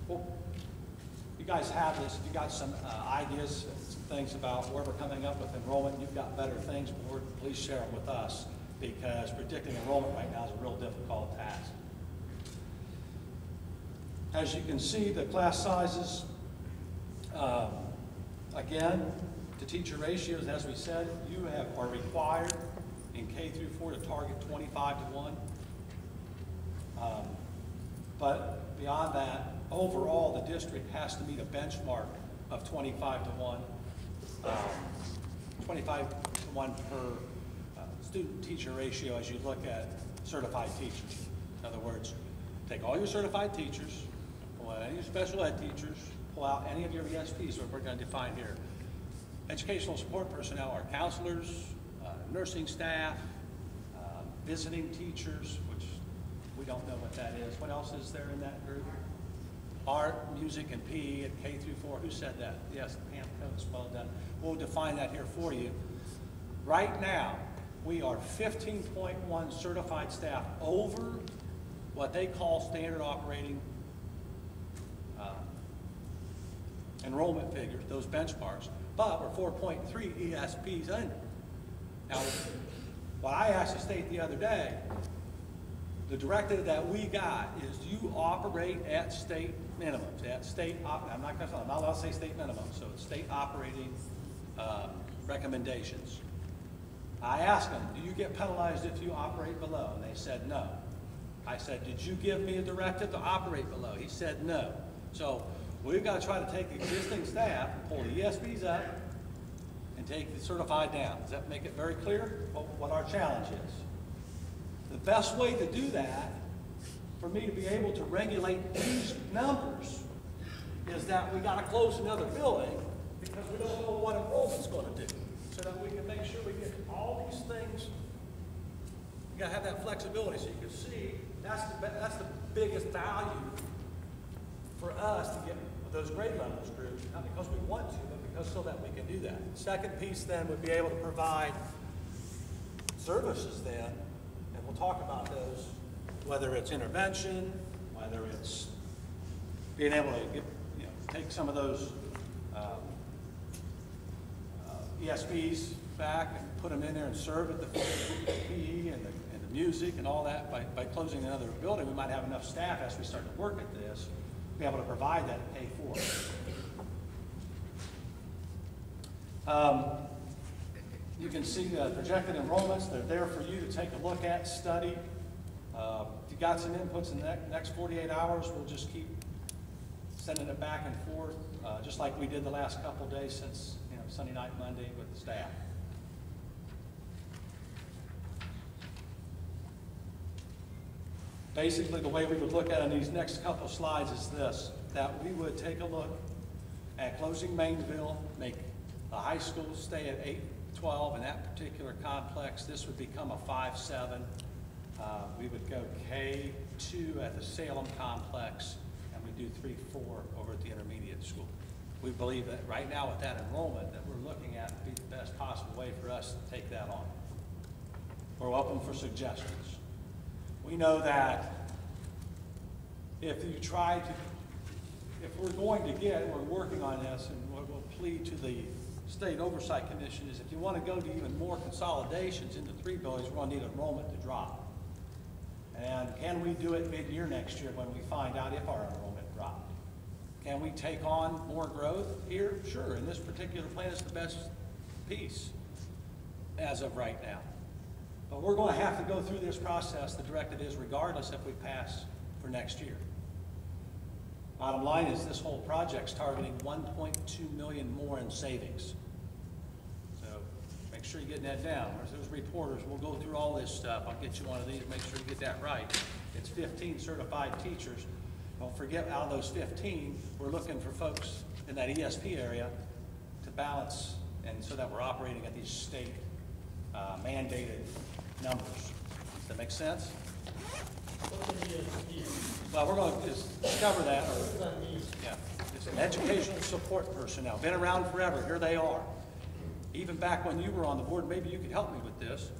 Well, you guys have this, you got some ideas, some things about where we're coming up with enrollment. You've got better things, but please share them with us, because predicting enrollment right now is a real difficult task. As you can see, the class sizes, again, to teacher ratios, as we said, you are required in K through 4 to target 25 to 1. But beyond that, overall, the district has to meet a benchmark of 25 to 1, 25 to 1 per student-teacher ratio as you look at certified teachers. In other words, take all your certified teachers, pull out any of your special ed teachers, pull out any of your ESPs, what we're going to define here. Educational support personnel are counselors, nursing staff, visiting teachers, which we don't know what that is. What else is there in that group? Art, music, and PE at K through 4. Who said that? Yes, Pam Coates, well done. We'll define that here for you. Right now, we are 15.1 certified staff over what they call standard operating enrollment figures, those benchmarks, but we're 4.3 ESPs under. Now, what I asked the state the other day, the directive that we got is you operate at state minimums, at state, I'm not allowed to say state minimums, so it's state operating recommendations. I asked them, do you get penalized if you operate below? And they said no. I said, did you give me a directive to operate below? He said no. So we've got to try to take existing staff and pull the ESPs up and take the certified down. Does that make it very clear what our challenge is? The best way to do that, for me to be able to regulate these numbers, is that we got to close another building because we don't know what enrollment's going to do. So that we can make sure we get all these things. You got to have that flexibility, so you can see that's the biggest value for us to get those grade levels groups, not because we want to, but because so that we can do that. The second piece then would be able to provide services then, and we'll talk about those, whether it's intervention, whether it's being able to get, take some of those ESPs back and put them in there and serve at the PE and the music and all that. By closing another building, we might have enough staff as we start to work at this to be able to provide that at K4. You can see the projected enrollments. They're there for you to take a look at, study. If you got some inputs in the next 48 hours, we'll just keep sending it back and forth, just like we did the last couple days since Sunday night, Monday with the staff. Basically, the way we would look at it in these next couple slides is this, that we would take a look at closing Mainville, make the high school stay at 8-12 in that particular complex. This would become a 5-7. We would go K2 at the Salem complex, and we do 3-4 over at the intermediate school. We believe that right now with that enrollment that we're looking at would be the best possible way for us to take that on. We're open for suggestions. We know that if we're going to get, we're working on this, and what we'll plead to the State Oversight Commission is if you want to go to even more consolidations into 3 buildings, we're going to need enrollment to drop. And can we do it mid-year next year when we find out if our enrollment dropped? Can we take on more growth here? Sure, and this particular plan is the best piece as of right now. But we're going to have to go through this process, the directive is, regardless if we pass for next year. Bottom line is this whole project's targeting $1.2 million more in savings. So make sure you're getting that down. There's those reporters, we'll go through all this stuff. I'll get you one of these, make sure you get that right. It's 15 certified teachers. Don't forget, out of those 15, we're looking for folks in that ESP area to balance, and so that we're operating at these state mandated numbers. Does that make sense? Well, we're going to discover that. Yeah, it's an educational support personnel. Been around forever. Here they are. Even back when you were on the board, maybe you could help me with this.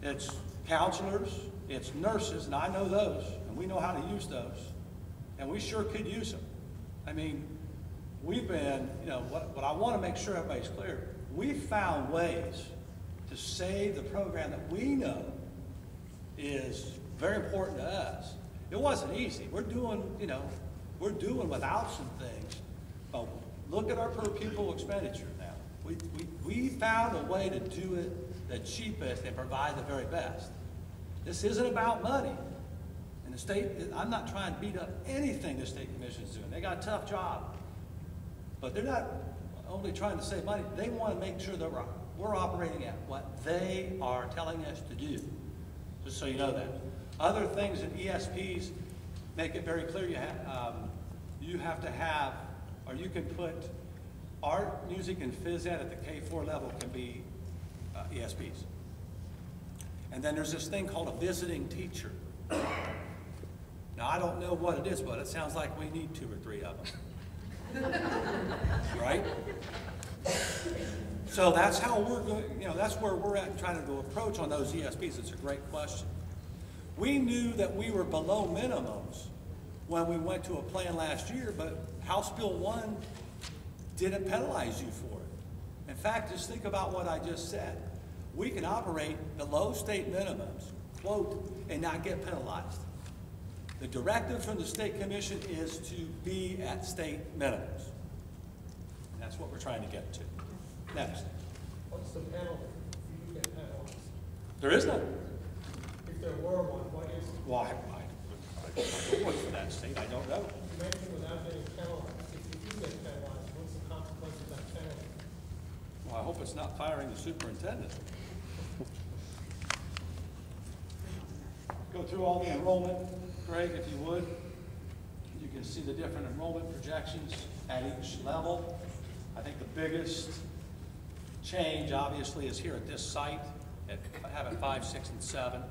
It's counselors, it's nurses, and I know those, and we know how to use those. and we sure could use them. I mean, we've been, you know, what I want to make sure everybody's clear, we found ways to save the program that we know is very important to us. It wasn't easy. We're doing, you know, we're doing without some things, but look at our per pupil expenditure now. We found a way to do it the cheapest and provide the very best. This isn't about money. And the state, I'm not trying to beat up anything the state commission is doing. They got a tough job. But they're not only trying to save money, they want to make sure that we're operating at what they are telling us to do. Just so you know that. Other things in ESPs make it very clear you have to have, or you can put art, music, and phys ed at the K4 level can be ESPs. And then there's this thing called a visiting teacher. Now, I don't know what it is, but it sounds like we need 2 or 3 of them. Right? So that's how we're going, you know, that's where we're at trying to approach on those ESPs. It's a great question. We knew that we were below minimums when we went to a plan last year, but House Bill 1 didn't penalize you for it. In fact, just think about what I just said. We can operate below state minimums, quote, and not get penalized. The directive from the State Commission is to be at state minimums. And that's what we're trying to get to. Next. What's the penalty if you get penalized? There is none. If there were one, what is it? Well, I don't work for that state. I don't know. You mentioned without getting penalized. If you do get penalized, what's the consequence of that penalty? Well, I hope it's not firing the superintendent. Go through all the enrollment, Greg, if you would. You can see the different enrollment projections at each level. I think the biggest change, obviously, is here at this site, at having 5, 6, and 7.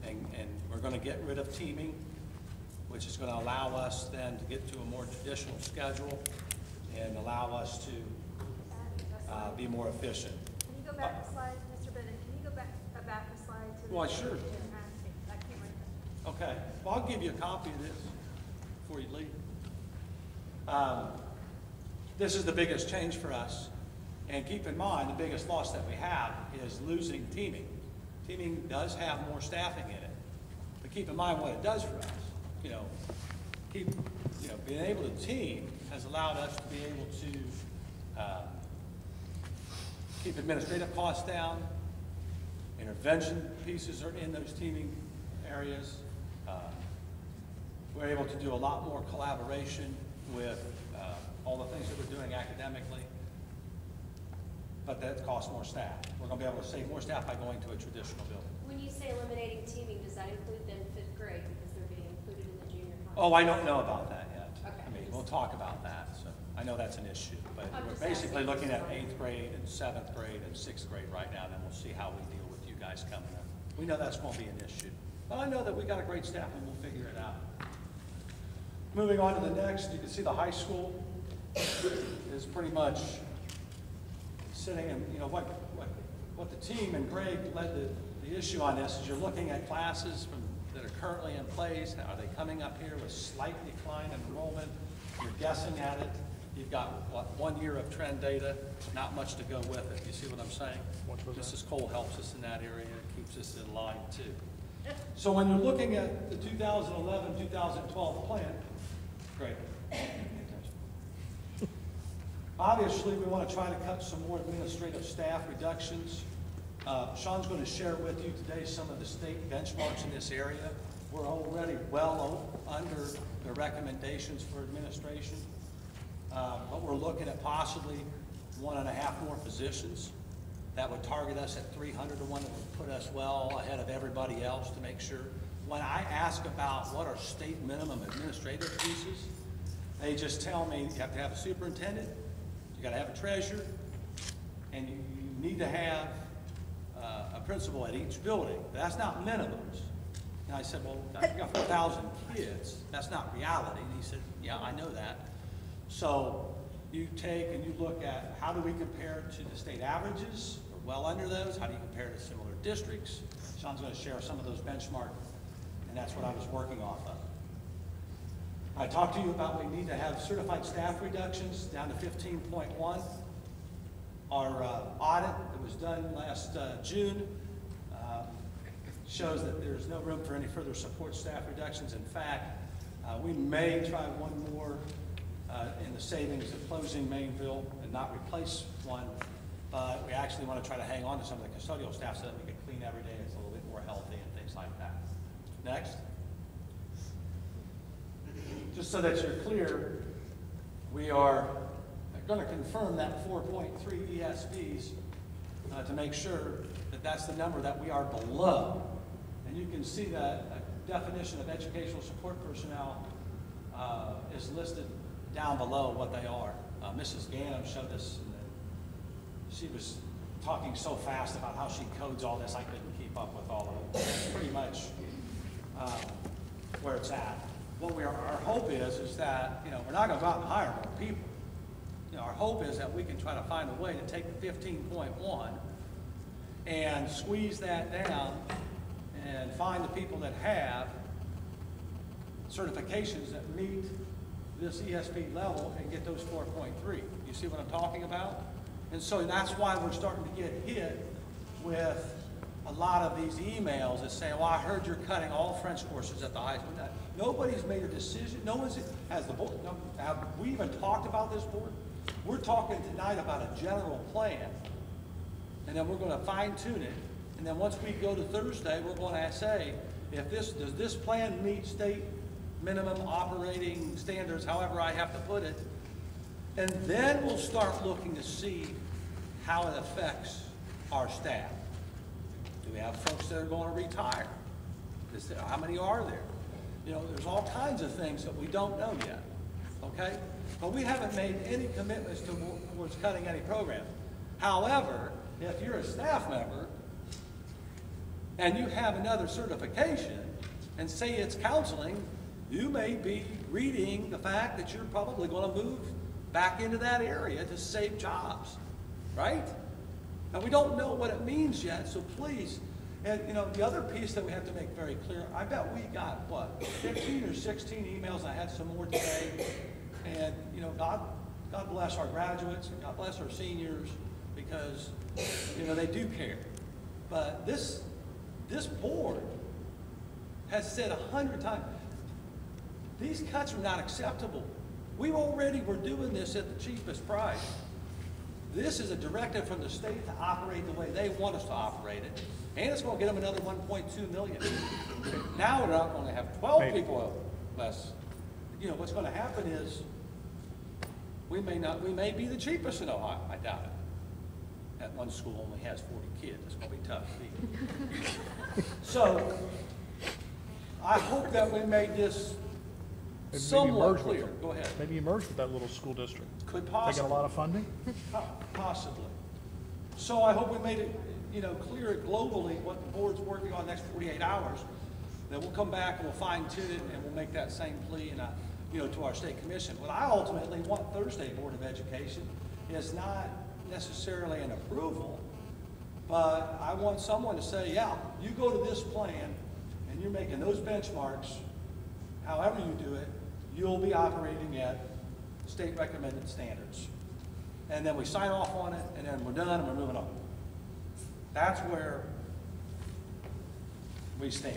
And we're going to get rid of teaming, which is going to allow us then to get to a more traditional schedule and allow us to be more efficient. Can you go back a slide, Mr. Bennett? Can you go back a slide to the... Well, sure. I can't write that. Okay. Well, I'll give you a copy of this before you leave. This is the biggest change for us. And keep in mind, the biggest loss that we have is losing teaming. Teaming does have more staffing in it. But keep in mind what it does for us. You know, being able to team has allowed us to be able to keep administrative costs down. Intervention pieces are in those teaming areas. We're able to do a lot more collaboration with all the things that we're doing academically, but that costs more staff. We're going to be able to save more staff by going to a traditional building. When you say eliminating teaming, does that include then 5th grade because they're being included in the junior high? Oh, I don't know about that yet. Okay. I mean, we'll talk about that. So I know that's an issue, but I'm we're just basically asking. looking at 8th grade and 7th grade and 6th grade right now, and then we'll see how we deal with you guys coming up. We know that's going to be an issue. But I know that we got a great staff and we'll figure it out. Moving on to the next, you can see the high school is pretty much sitting in, you know, what the team and Greg led the issue on this is you're looking at classes that are currently in place. Are they coming up here with slight decline in enrollment? You're guessing at it. You've got, what, 1 year of trend data, not much to go with it. You see what I'm saying? Mrs. Cole helps us in that area, keeps us in line too. So when you're looking at the 2011-2012 plan, great. Obviously, we want to try to cut some more administrative staff reductions. Sean's going to share with you today some of the state benchmarks in this area. We're already well under the recommendations for administration, but we're looking at possibly 1.5 more positions. That would target us at 300 to 1. That would put us well ahead of everybody else to make sure. When I ask about what are state minimum administrative pieces, they just tell me you have to have a superintendent, you got to have a treasurer, and you need to have a principal at each building. That's not minimums. And I said, well, I've got 4,000 kids. That's not reality. And he said, yeah, I know that. So you take and you look at how do we compare to the state averages? We're well under those. How do you compare to similar districts? Sean's going to share some of those benchmarks, and that's what I was working off I talked to you about we need to have certified staff reductions down to 15.1. Our audit that was done last June shows that there's no room for any further support staff reductions. In fact, we may try one more in the savings of closing Mainville and not replace one, but we actually want to try to hang on to some of the custodial staff so that we can clean every day. It's a little bit more healthy and things like that. Next. Just so that you're clear, we are going to confirm that 4.3 ESVs to make sure that that's the number that we are below. And you can see that a definition of educational support personnel is listed down below what they are. Mrs. Ganem showed us, she was talking so fast about how she codes all this, I couldn't keep up with all of it. That's pretty much where it's at. What our hope is that, you know, we're not going to go out and hire more people. You know, our hope is that we can try to find a way to take the 15.1 and squeeze that down and find the people that have certifications that meet this ESP level and get those 4.3. You see what I'm talking about? And so that's why we're starting to get hit with a lot of these emails that say, well, I heard you're cutting all French courses at the high school. Nobody's made a decision. No one's, has the board, no, have we even talked about this board? We're talking tonight about a general plan, and then we're going to fine tune it. And then once we go to Thursday, we're going to say, if this, does this plan meet state minimum operating standards, however I have to put it, and then we'll start looking to see how it affects our staff. Do we have folks that are going to retire? How many are there? You know, there's all kinds of things that we don't know yet, okay? But we haven't made any commitments towards cutting any program. However, if you're a staff member and you have another certification and say it's counseling, you may be reading the fact that you're probably going to move back into that area to save jobs, right? Now, we don't know what it means yet, so please. And, you know, the other piece that we have to make very clear, I bet we got, what, 15 or 16 emails. I had some more today. And, you know, God bless our graduates and God bless our seniors because, you know, they do care. But this board has said 100 times, these cuts are not acceptable. We already were doing this at the cheapest price. This is a directive from the state to operate the way they want us to operate it. And it's going to get them another 1.2 million. Now we're not going to have 12 people less. You know, what's going to happen is we may be the cheapest in Ohio. I doubt it. That one school only has 40 kids. It's going to be tough to beat. So I hope that we made this somewhat clear. Go ahead. Maybe you merge with that little school district. Could They possibly. get a lot of funding? Possibly. So I hope we made it, you know, clear globally what the board's working on next 48 hours. Then we'll come back and we'll fine tune it and we'll make that same plea and, you know, to our state commission. What I ultimately want Thursday Board of Education is not necessarily an approval, but I want someone to say, yeah, you go to this plan and you're making those benchmarks, however you do it, you'll be operating at state recommended standards. And then we sign off on it, and then we're done, and we're moving on. That's where we stand.